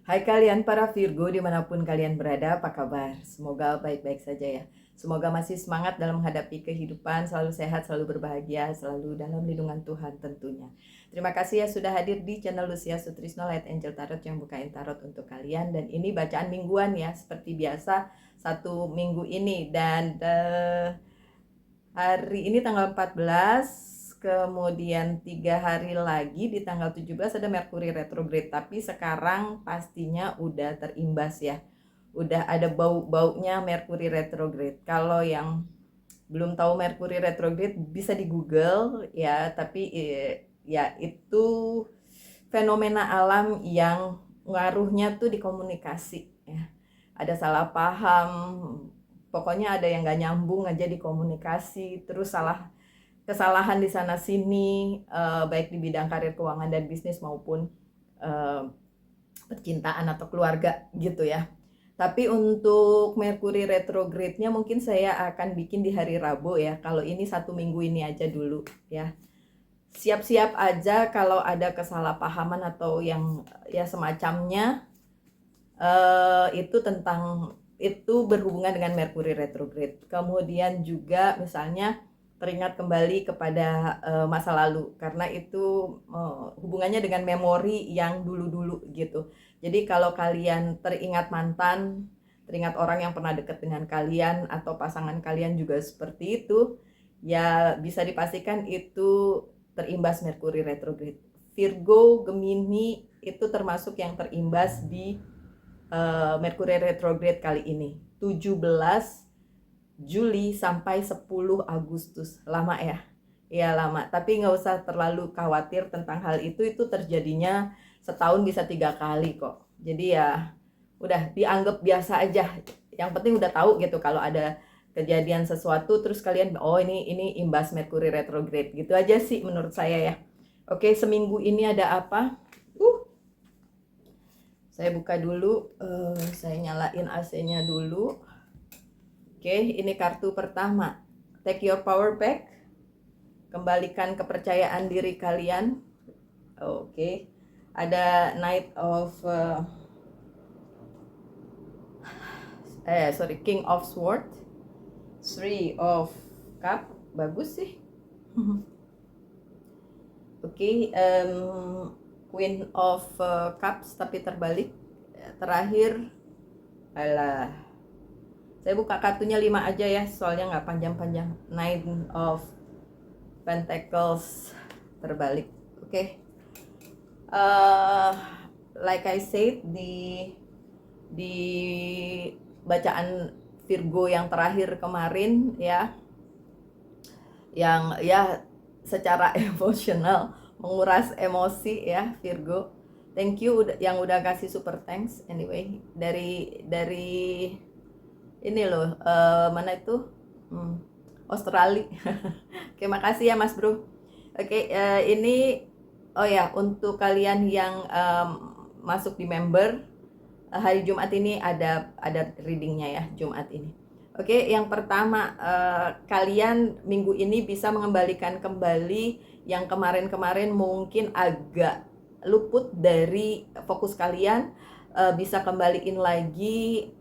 Hai kalian para Virgo dimanapun kalian berada, apa kabar? Semoga baik-baik saja ya. Semoga masih semangat dalam menghadapi kehidupan, selalu sehat, selalu berbahagia, selalu dalam lindungan Tuhan tentunya. Terima kasih ya sudah hadir di channel Lucia Sutrisno Light Angel Tarot yang bukain tarot untuk kalian. Dan ini bacaan mingguan ya, seperti biasa satu minggu ini. Dan hari ini tanggal 14, kemudian 3 hari lagi di tanggal 17 ada Merkuri retrograde, tapi sekarang pastinya udah terimbas ya, udah ada bau-baunya Merkuri retrograde. Kalau yang belum tahu Merkuri retrograde bisa di Google ya, tapi ya itu fenomena alam yang ngaruhnya tuh di komunikasi ya, ada salah paham, pokoknya ada yang gak nyambung aja di komunikasi, terus kesalahan di sana sini, baik di bidang karir, keuangan, dan bisnis maupun percintaan atau keluarga gitu ya. Tapi untuk Merkuri retrograde-nya mungkin saya akan bikin di hari Rabu ya. Kalau ini satu minggu ini aja dulu ya. Siap-siap aja kalau ada kesalahpahaman atau yang ya semacamnya, itu berhubungan dengan Merkuri retrograde. Kemudian juga misalnya teringat kembali kepada masa lalu, karena itu hubungannya dengan memori yang dulu-dulu gitu. Jadi kalau kalian teringat mantan, teringat orang yang pernah dekat dengan kalian, atau pasangan kalian juga seperti itu, ya bisa dipastikan itu terimbas Merkuri retrograde. Virgo, Gemini itu termasuk yang terimbas di Merkuri retrograde kali ini. 17 Juli sampai 10 Agustus. Lama ya? Iya lama, tapi nggak usah terlalu khawatir tentang hal itu terjadinya setahun bisa 3 kali kok. Jadi ya udah dianggap biasa aja. Yang penting udah tahu gitu kalau ada kejadian sesuatu terus kalian, oh ini imbas Merkuri retrograde, gitu aja sih menurut saya ya. Oke, seminggu ini ada apa? Saya buka dulu, saya nyalain AC-nya dulu. Oke, ini kartu pertama. Take your power back. Kembalikan kepercayaan diri kalian. Oke. Ada Knight of King of Sword, Three of Cup, bagus sih. Oke, Queen of Cups tapi terbalik. Terakhir, alah, saya buka kartunya 5 aja ya, soalnya nggak panjang-panjang. Nine of Pentacles terbalik. Oke. Like I said di bacaan Virgo yang terakhir kemarin ya, yang ya secara emosional menguras emosi ya Virgo. Thank you yang udah kasih super thanks anyway dari ini loh, mana itu, Australia. Oke, makasih ya Mas Bro. Oke, ini oh ya, untuk kalian yang masuk di member, hari Jumat ini ada readingnya ya Jumat ini. Oke, yang pertama, kalian minggu ini bisa mengembalikan kembali yang kemarin-kemarin mungkin agak luput dari fokus kalian, bisa kembaliin lagi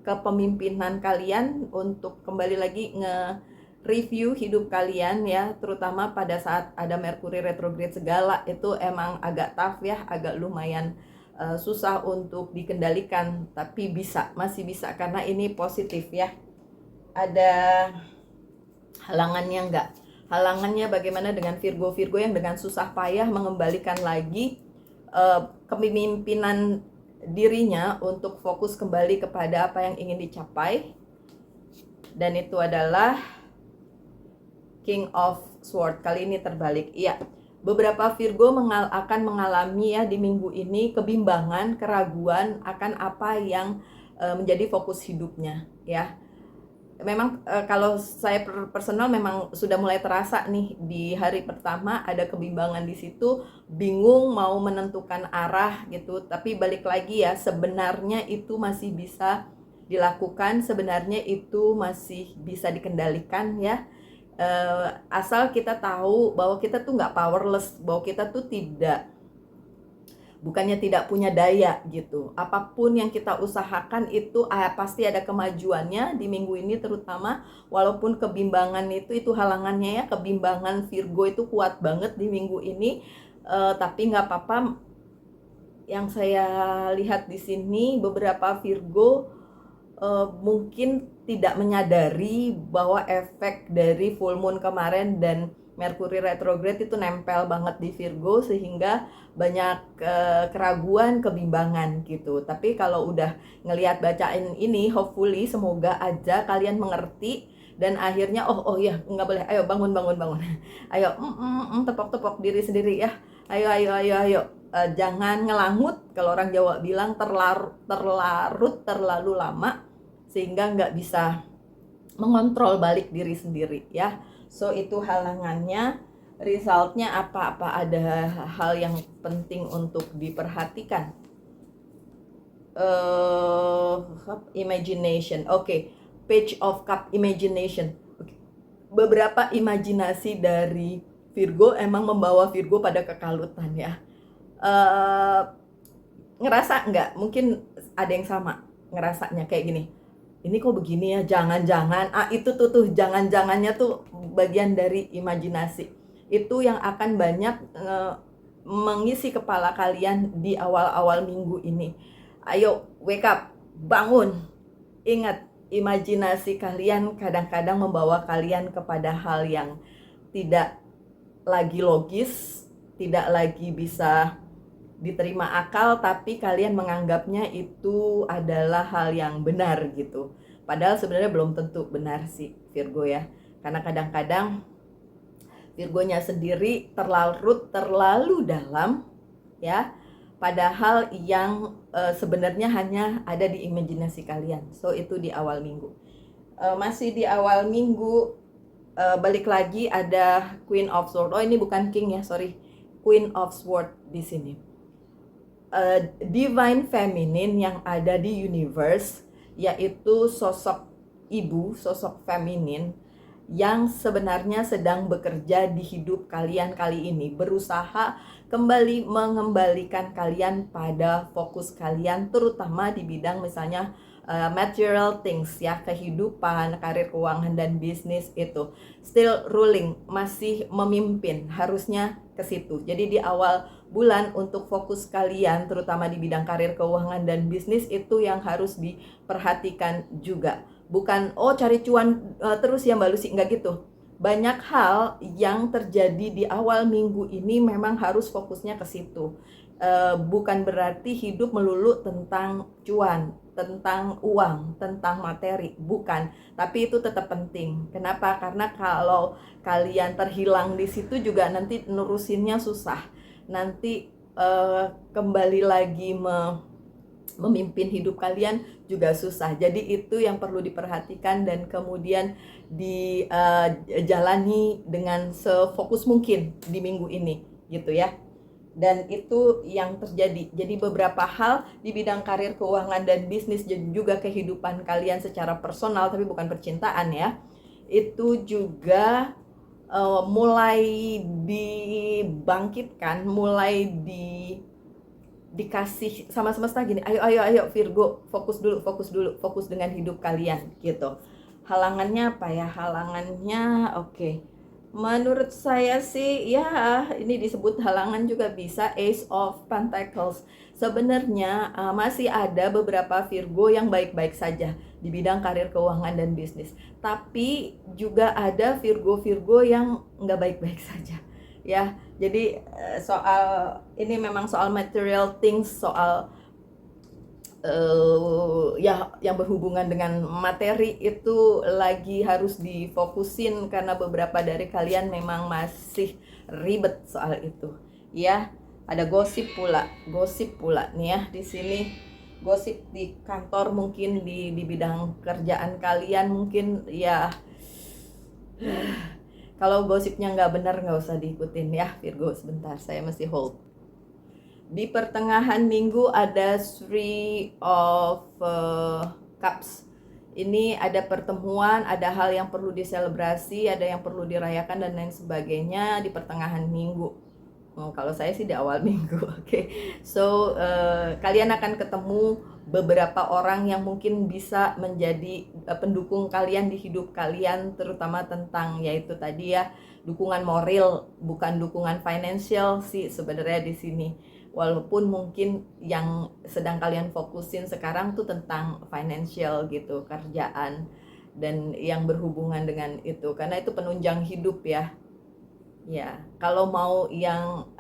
kepemimpinan kalian untuk kembali lagi nge-review hidup kalian ya, terutama pada saat ada Merkuri retrograde segala itu emang agak tough ya, agak lumayan susah untuk dikendalikan, tapi masih bisa karena ini positif ya. Ada halangannya enggak? Halangannya bagaimana dengan Virgo yang dengan susah payah mengembalikan lagi kepemimpinan dirinya untuk fokus kembali kepada apa yang ingin dicapai, dan itu adalah King of Sword. Kali ini terbalik. Iya, beberapa Virgo akan mengalami ya di minggu ini kebimbangan, keraguan akan apa yang menjadi fokus hidupnya ya. Memang kalau saya personal memang sudah mulai terasa nih di hari pertama ada kebimbangan di situ, bingung mau menentukan arah gitu. Tapi balik lagi ya, sebenarnya itu masih bisa dilakukan, sebenarnya itu masih bisa dikendalikan ya. Asal kita tahu bahwa kita tuh nggak powerless, bahwa kita tuh tidak bukannya tidak punya daya gitu. Apapun yang kita usahakan itu pasti ada kemajuannya di minggu ini, terutama walaupun kebimbangan itu halangannya ya. Kebimbangan Virgo itu kuat banget di minggu ini. Tapi nggak apa-apa. Yang saya lihat di sini beberapa Virgo mungkin tidak menyadari bahwa efek dari full moon kemarin dan Mercury retrograde itu nempel banget di Virgo, sehingga banyak keraguan, kebimbangan gitu. Tapi kalau udah ngelihat bacaan ini, hopefully semoga aja kalian mengerti dan akhirnya oh ya nggak boleh, ayo bangun, ayo tepok diri sendiri ya, ayo. Jangan ngelangut, kalau orang Jawa bilang terlalu lama sehingga nggak bisa mengontrol balik diri sendiri ya. So itu halangannya. Resultnya apa ada hal yang penting untuk diperhatikan. Imagination, oke. Page of Cup, imagination. Beberapa imajinasi dari Virgo emang membawa Virgo pada kekalutan ya. Ngerasa nggak? Mungkin ada yang sama ngerasanya kayak gini, ini kok begini ya, jangan-jangan itu tuh jangan-jangannya tuh bagian dari imajinasi. Itu yang akan banyak mengisi kepala kalian di awal-awal minggu ini. Ayo wake up, bangun. Ingat, imajinasi kalian kadang-kadang membawa kalian kepada hal yang tidak lagi logis, tidak lagi bisa diterima akal, tapi kalian menganggapnya itu adalah hal yang benar gitu. Padahal sebenarnya belum tentu benar sih Virgo ya. Karena kadang-kadang Virgonya sendiri terlalu dalam ya, padahal yang sebenarnya hanya ada di imajinasi kalian. So itu di awal minggu. Masih di awal minggu, balik lagi ada Queen of Swords. Oh ini bukan King ya, sorry. Queen of Swords di sini. Divine feminine yang ada di universe, yaitu sosok ibu, sosok feminin yang sebenarnya sedang bekerja di hidup kalian kali ini, berusaha kembali mengembalikan kalian pada fokus kalian, terutama di bidang misalnya material things ya, kehidupan, karir, keuangan, dan bisnis itu still ruling, masih memimpin, harusnya ke situ. Jadi di awal bulan untuk fokus kalian terutama di bidang karir, keuangan, dan bisnis itu yang harus diperhatikan juga. Bukan cari cuan terus ya Mbak Lucy, enggak gitu. Banyak hal yang terjadi di awal minggu ini memang harus fokusnya ke situ. Bukan berarti hidup melulu tentang cuan, tentang uang, tentang materi, bukan. Tapi itu tetap penting. Kenapa? Karena kalau kalian terhilang di situ juga nanti nerusinnya susah. Nanti kembali lagi memimpin hidup kalian juga susah. Jadi itu yang perlu diperhatikan dan kemudian dijalani dengan sefokus mungkin di minggu ini gitu ya. Dan itu yang terjadi. Jadi beberapa hal di bidang karir, keuangan, dan bisnis, dan juga kehidupan kalian secara personal, tapi bukan percintaan ya, itu juga mulai dibangkitkan, mulai dikasih sama semesta gini, ayo Virgo, fokus fokus dengan hidup kalian gitu. Halangannya apa ya? Halangannya oke. Menurut saya sih ya, ini disebut halangan juga bisa, Ace of Pentacles. Sebenarnya masih ada beberapa Virgo yang baik-baik saja di bidang karir, keuangan, dan bisnis. Tapi juga ada Virgo-Virgo yang nggak baik-baik saja ya. Jadi soal ini memang soal material things, soal ya yang berhubungan dengan materi itu lagi harus difokusin karena beberapa dari kalian memang masih ribet soal itu ya. Ada gosip pula nih ya di sini. Gosip di kantor, mungkin di bidang kerjaan kalian mungkin ya. Kalau gosipnya nggak benar nggak usah diikutin ya Virgo. Sebentar, saya mesti hold. Di pertengahan minggu ada Three of Cups. Ini ada pertemuan, ada hal yang perlu diselebrasi, ada yang perlu dirayakan dan lain sebagainya di pertengahan minggu. Kalau saya sih di awal minggu. Oke. So, kalian akan ketemu beberapa orang yang mungkin bisa menjadi pendukung kalian di hidup kalian, terutama tentang yaitu tadi ya, dukungan moral, bukan dukungan financial sih sebenarnya di sini. Walaupun mungkin yang sedang kalian fokusin sekarang tuh tentang financial gitu, kerjaan dan yang berhubungan dengan itu, karena itu penunjang hidup ya. Ya, kalau mau yang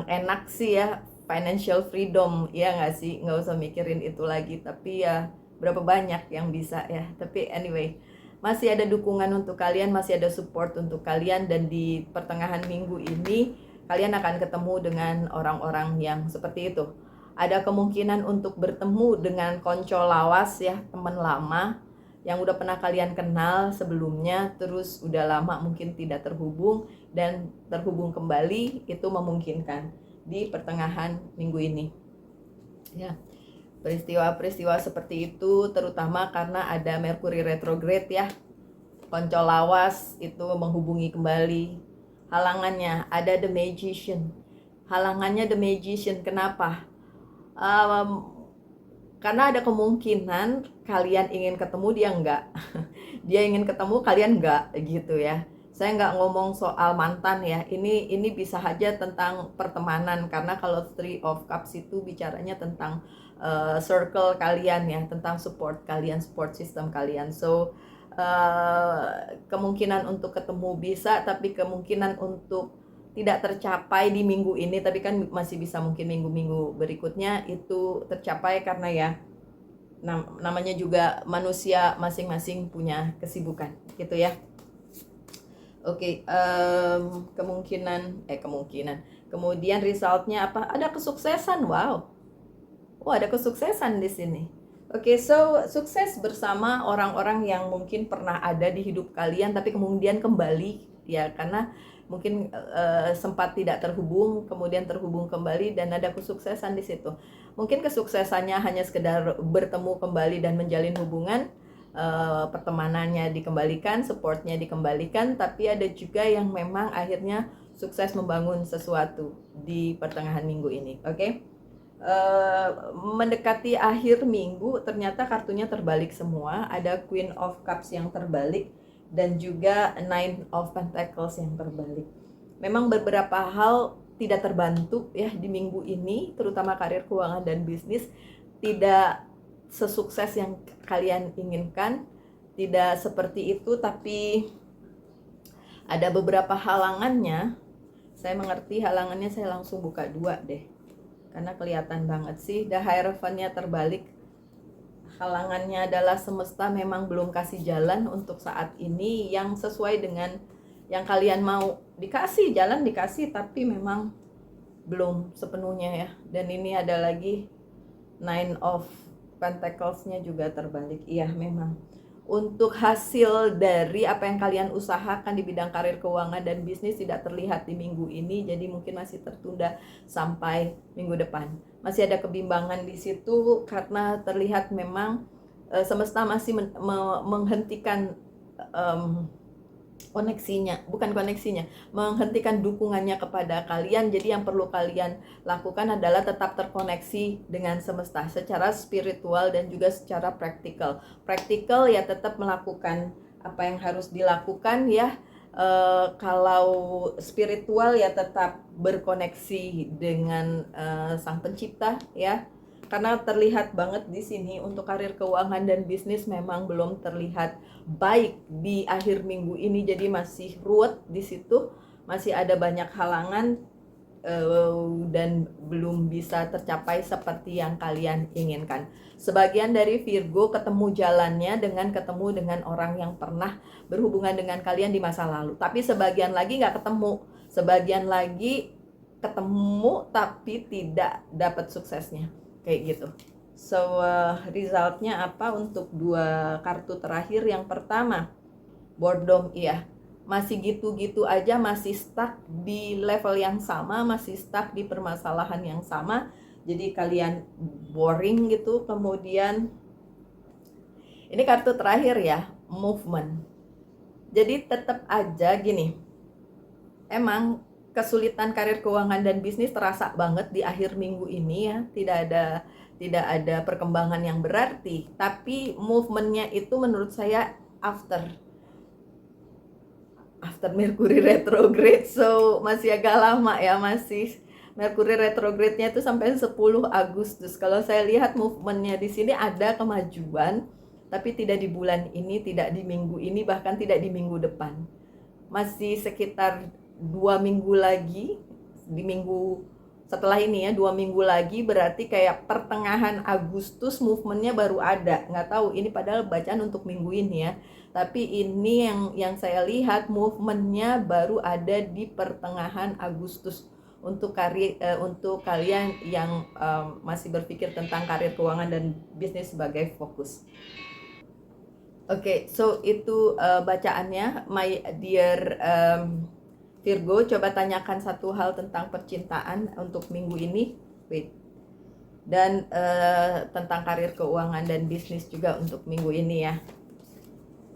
enak sih ya, financial freedom, ya nggak sih, nggak usah mikirin itu lagi. Tapi ya berapa banyak yang bisa ya. Tapi anyway, masih ada dukungan untuk kalian, masih ada support untuk kalian, dan di pertengahan minggu ini kalian akan ketemu dengan orang-orang yang seperti itu. Ada kemungkinan untuk bertemu dengan konco lawas ya, teman lama yang udah pernah kalian kenal sebelumnya, terus udah lama mungkin tidak terhubung dan terhubung kembali, itu memungkinkan di pertengahan minggu ini. Ya, peristiwa-peristiwa seperti itu terutama karena ada Merkuri retrograde ya. Konco lawas itu menghubungi kembali. Halangannya ada The Magician. Halangannya The Magician, kenapa? Um, karena ada kemungkinan kalian ingin ketemu, dia enggak. Dia ingin ketemu, kalian enggak, gitu ya. Saya enggak ngomong soal mantan ya. Ini bisa aja tentang pertemanan, karena kalau Three of Cups itu bicaranya tentang circle kalian ya, tentang support kalian, support system kalian. So kemungkinan untuk ketemu bisa, tapi kemungkinan untuk tidak tercapai di minggu ini, tapi kan masih bisa mungkin minggu-minggu berikutnya itu tercapai, karena ya namanya juga manusia masing-masing punya kesibukan gitu ya. Oke, kemungkinan kemudian resultnya apa? Ada kesuksesan. Wow, ada kesuksesan di sini. Oke, so sukses bersama orang-orang yang mungkin pernah ada di hidup kalian tapi kemudian kembali ya, karena mungkin sempat tidak terhubung, kemudian terhubung kembali dan ada kesuksesan di situ. Mungkin kesuksesannya hanya sekedar bertemu kembali dan menjalin hubungan, pertemanannya dikembalikan, supportnya dikembalikan, tapi ada juga yang memang akhirnya sukses membangun sesuatu di pertengahan minggu ini. Oke. Mendekati akhir minggu ternyata kartunya terbalik semua. Ada Queen of Cups yang terbalik dan juga Nine of Pentacles yang terbalik. Memang beberapa hal tidak terbantu ya di minggu ini, terutama karir, keuangan, dan bisnis. Tidak sesukses yang kalian inginkan, tidak seperti itu, tapi ada beberapa halangannya. Saya mengerti halangannya, saya langsung buka dua deh, karena kelihatan banget sih. The Hierophant-nya terbalik. Halangannya adalah semesta memang belum kasih jalan untuk saat ini yang sesuai dengan yang kalian mau. Dikasih jalan, dikasih, tapi memang belum sepenuhnya ya. Dan ini ada lagi Nine of Pentacles-nya juga terbalik. Iya, memang untuk hasil dari apa yang kalian usahakan di bidang karir, keuangan, dan bisnis tidak terlihat di minggu ini, jadi mungkin masih tertunda sampai minggu depan. Masih ada kebimbangan di situ karena terlihat memang semesta masih menghentikan menghentikan dukungannya kepada kalian. Jadi yang perlu kalian lakukan adalah tetap terkoneksi dengan semesta secara spiritual dan juga secara praktikal. Praktikal ya tetap melakukan apa yang harus dilakukan ya. Kalau spiritual ya tetap berkoneksi dengan Sang Pencipta ya. Karena terlihat banget di sini untuk karir, keuangan, dan bisnis memang belum terlihat baik di akhir minggu ini, jadi masih ruwet di situ, masih ada banyak halangan dan belum bisa tercapai seperti yang kalian inginkan. Sebagian dari Virgo ketemu jalannya dengan ketemu dengan orang yang pernah berhubungan dengan kalian di masa lalu, tapi sebagian lagi nggak ketemu, sebagian lagi ketemu tapi tidak dapat suksesnya. Kayak gitu. So resultnya apa untuk dua kartu terakhir? Yang pertama boredom, iya, masih gitu-gitu aja, masih stuck di level yang sama, masih stuck di permasalahan yang sama, jadi kalian boring gitu. Kemudian ini kartu terakhir ya, movement. Jadi tetap aja gini, emang kesulitan karir keuangan dan bisnis terasa banget di akhir minggu ini ya. Tidak ada perkembangan yang berarti, tapi movementnya itu menurut saya after Mercury retrograde, so masih agak lama ya, masih Mercury retrograde-nya itu sampai 10 Agustus. Kalau saya lihat movementnya di sini ada kemajuan, tapi tidak di bulan ini, tidak di minggu ini, bahkan tidak di minggu depan. Masih sekitar 2 minggu lagi, di minggu setelah ini ya, 2 minggu lagi, berarti kayak pertengahan Agustus movementnya baru ada. Nggak tahu, ini padahal bacaan untuk minggu ini ya, tapi ini yang saya lihat movementnya baru ada di pertengahan Agustus untuk untuk kalian yang masih berpikir tentang karir keuangan dan bisnis sebagai fokus. Oke, so itu bacaannya, my dear Virgo. Coba tanyakan satu hal tentang percintaan untuk minggu ini, dan tentang karir keuangan dan bisnis juga untuk minggu ini ya.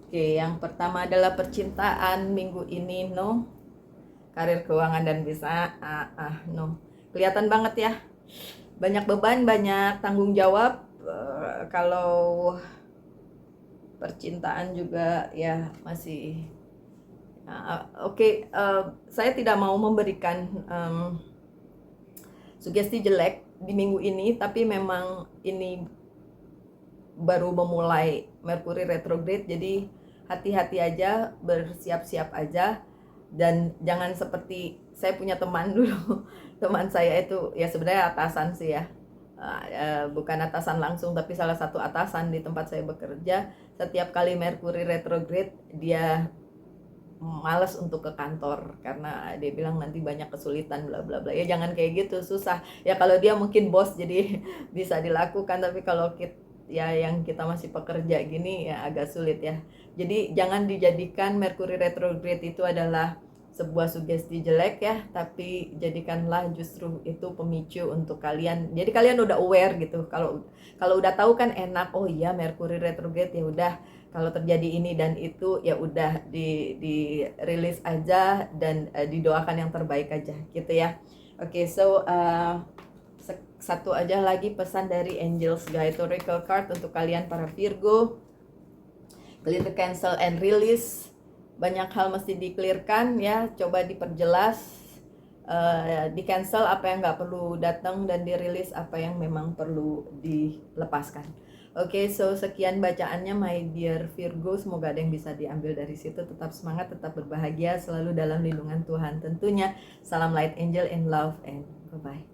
Oke, yang pertama adalah percintaan minggu ini, no. Karir keuangan dan bisa no. Kelihatan banget ya, banyak beban, banyak tanggung jawab. Kalau percintaan juga ya masih oke. Saya tidak mau memberikan sugesti jelek di minggu ini, tapi memang ini baru memulai Mercury retrograde, jadi hati-hati aja, bersiap-siap aja, dan jangan seperti saya punya teman dulu. Teman saya itu ya sebenarnya atasan sih ya, bukan atasan langsung tapi salah satu atasan di tempat saya bekerja. Setiap kali Mercury retrograde dia malas untuk ke kantor karena dia bilang nanti banyak kesulitan bla bla bla. Ya jangan kayak gitu, susah ya. Kalau dia mungkin bos jadi bisa dilakukan, tapi kalau kita ya yang kita masih pekerja gini ya agak sulit ya. Jadi jangan dijadikan Mercury retrograde itu adalah sebuah sugesti jelek ya, tapi jadikanlah justru itu pemicu untuk kalian. Jadi kalian udah aware gitu. Kalau udah tahu kan enak, oh iya Mercury retrograde, ya udah kalau terjadi ini dan itu ya udah di rilis aja dan didoakan yang terbaik aja gitu ya. Oke, so satu aja lagi pesan dari Angels Guide Oracle Card untuk kalian para Virgo. Clear, cancel, and release. Banyak hal mesti di-clearkan ya, coba diperjelas, di cancel apa yang nggak perlu datang dan dirilis apa yang memang perlu dilepaskan. Oke, so sekian bacaannya my dear Virgo, semoga ada yang bisa diambil dari situ. Tetap semangat, tetap berbahagia, selalu dalam lindungan Tuhan tentunya. Salam light angel and love, and bye-bye.